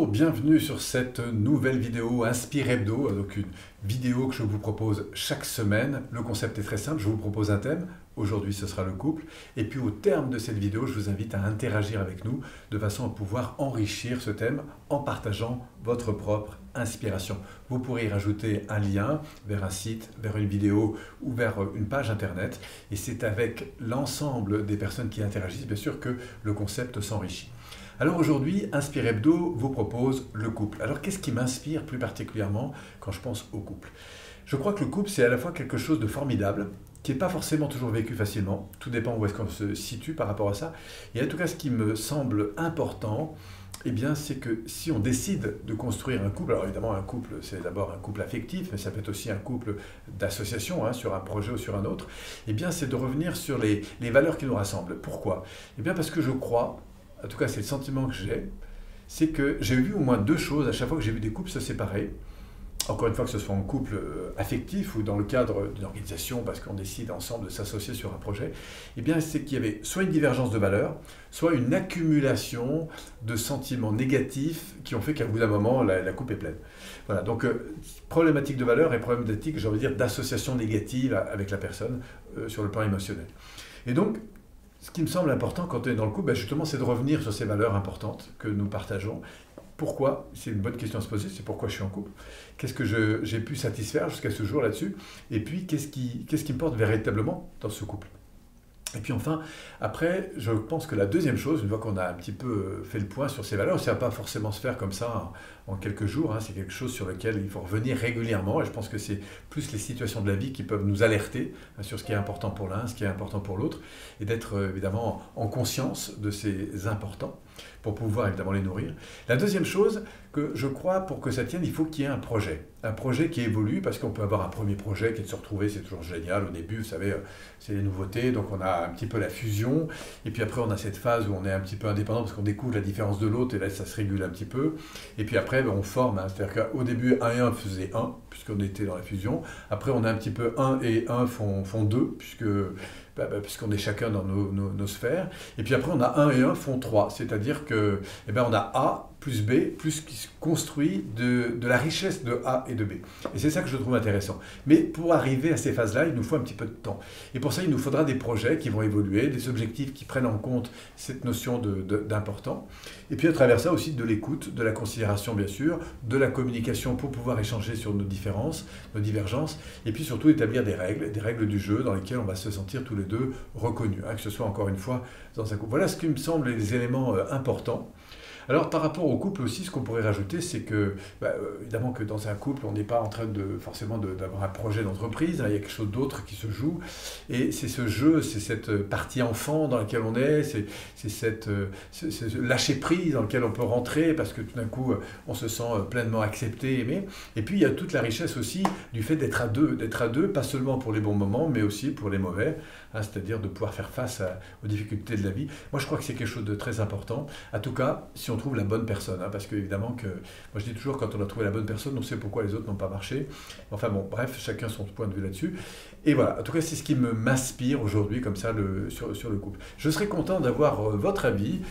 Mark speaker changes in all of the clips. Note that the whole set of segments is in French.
Speaker 1: Bonjour, bienvenue sur cette nouvelle vidéo Inspire Hebdo, donc une vidéo que je vous propose chaque semaine. Le concept est très simple, je vous propose un thème, aujourd'hui ce sera le couple, et puis au terme de cette vidéo, je vous invite à interagir avec nous de façon à pouvoir enrichir ce thème en partageant votre propre inspiration. Vous pourrez y rajouter un lien vers un site, vers une vidéo ou vers une page internet, et c'est avec l'ensemble des personnes qui interagissent, bien sûr, que le concept s'enrichit. Alors aujourd'hui, Inspire Hebdo vous propose le couple. Alors qu'est-ce qui m'inspire plus particulièrement quand je pense au couple? Je crois que le couple, c'est à la fois quelque chose de formidable, qui n'est pas forcément toujours vécu facilement, tout dépend où est-ce qu'on se situe par rapport à ça. Et en tout cas, ce qui me semble important, eh bien, c'est que si on décide de construire un couple, alors évidemment un couple c'est d'abord un couple affectif, mais ça peut être aussi un couple d'association, sur un projet ou sur un autre, eh bien c'est de revenir sur les valeurs qui nous rassemblent. Pourquoi? Eh bien parce que je crois, en tout cas c'est le sentiment que j'ai, c'est que j'ai vu au moins deux choses à chaque fois que j'ai vu des couples se séparer. Encore une fois, que ce soit en couple affectif ou dans le cadre d'une organisation, parce qu'on décide ensemble de s'associer sur un projet, eh bien, c'est qu'il y avait soit une divergence de valeurs, soit une accumulation de sentiments négatifs qui ont fait qu'à bout d'un moment, la coupe est pleine. Voilà, donc problématique de valeurs et problématique, j'ai envie de dire, d'association négative avec la personne sur le plan émotionnel. Et donc, ce qui me semble important quand on est dans le couple, justement, c'est de revenir sur ces valeurs importantes que nous partageons. Pourquoi? C'est une bonne question à se poser, c'est pourquoi je suis en couple. Qu'est-ce que j'ai pu satisfaire jusqu'à ce jour là-dessus? Et puis, qu'est-ce qui me porte véritablement dans ce couple? Et puis enfin, après, je pense que la deuxième chose, une fois qu'on a un petit peu fait le point sur ces valeurs, ça ne va pas forcément se faire comme ça en quelques jours, c'est quelque chose sur lequel il faut revenir régulièrement, et je pense que c'est plus les situations de la vie qui peuvent nous alerter sur ce qui est important pour l'un, ce qui est important pour l'autre, et d'être évidemment en conscience de ces importants pour pouvoir évidemment les nourrir. La deuxième chose, que je crois, pour que ça tienne, il faut qu'il y ait un projet qui évolue, parce qu'on peut avoir un premier projet qui est de se retrouver, c'est toujours génial, au début, vous savez, c'est les nouveautés, donc on a un petit peu la fusion, et puis après on a cette phase où on est un petit peu indépendant, parce qu'on découvre la différence de l'autre, et là ça se régule un petit peu, et puis après on forme, c'est-à-dire qu'au début 1 et 1 faisaient 1, puisqu'on était dans la fusion, après on a un petit peu 1 et 1 font 2, puisqu'on est chacun dans nos sphères, et puis après on a 1 et 1 font 3, c'est-à-dire que on a A plus B, plus qui se construit de la richesse de A et de B. Et c'est ça que je trouve intéressant. Mais pour arriver à ces phases-là, il nous faut un petit peu de temps. Et pour ça, il nous faudra des projets qui vont évoluer, des objectifs qui prennent en compte cette notion d'important. Et puis à travers ça aussi de l'écoute, de la considération bien sûr, de la communication pour pouvoir échanger sur nos différences, nos divergences, et puis surtout établir des règles du jeu dans lesquelles on va se sentir tous les deux reconnus, que ce soit encore une fois dans un couple. Voilà ce qui me semble les éléments importants. Alors par rapport au couple aussi, ce qu'on pourrait rajouter, c'est que, évidemment que dans un couple, on n'est pas en train forcément d'avoir un projet d'entreprise, il y a quelque chose d'autre qui se joue, et c'est ce jeu, c'est cette partie enfant dans laquelle on est, c'est ce lâcher prise dans lequel on peut rentrer, parce que tout d'un coup, on se sent pleinement accepté, aimé, et puis il y a toute la richesse aussi du fait d'être à deux, pas seulement pour les bons moments, mais aussi pour les mauvais, c'est-à-dire de pouvoir faire face aux difficultés de la vie. Moi je crois que c'est quelque chose de très important, en tout cas, si on trouve la bonne personne, parce qu'évidemment que, moi je dis toujours, quand on a trouvé la bonne personne, on sait pourquoi les autres n'ont pas marché. Enfin bon, bref, chacun son point de vue là-dessus. Et voilà, en tout cas, c'est ce qui m'inspire aujourd'hui, comme ça, sur le couple. Je serais content d'avoir votre avis.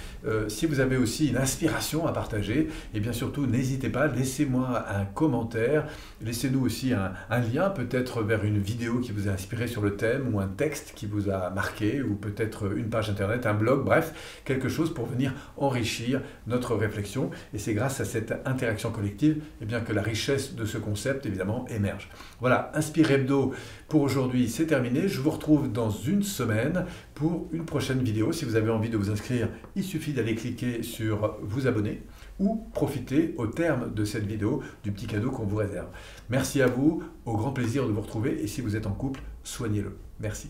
Speaker 1: Si vous avez aussi une inspiration à partager, et bien surtout, n'hésitez pas, laissez-moi un commentaire, laissez-nous aussi un lien, peut-être vers une vidéo qui vous a inspiré sur le thème, ou un texte qui vous a marqué, ou peut-être une page internet, un blog, bref, quelque chose pour venir enrichir notre réflexion, et c'est grâce à cette interaction collective que la richesse de ce concept évidemment émerge. Voilà, Inspire Hebdo pour aujourd'hui, c'est terminé. Je vous retrouve dans une semaine pour une prochaine vidéo. Si vous avez envie de vous inscrire, il suffit d'aller cliquer sur vous abonner ou profiter au terme de cette vidéo du petit cadeau qu'on vous réserve. Merci à vous, au grand plaisir de vous retrouver, et si vous êtes en couple, soignez-le. Merci.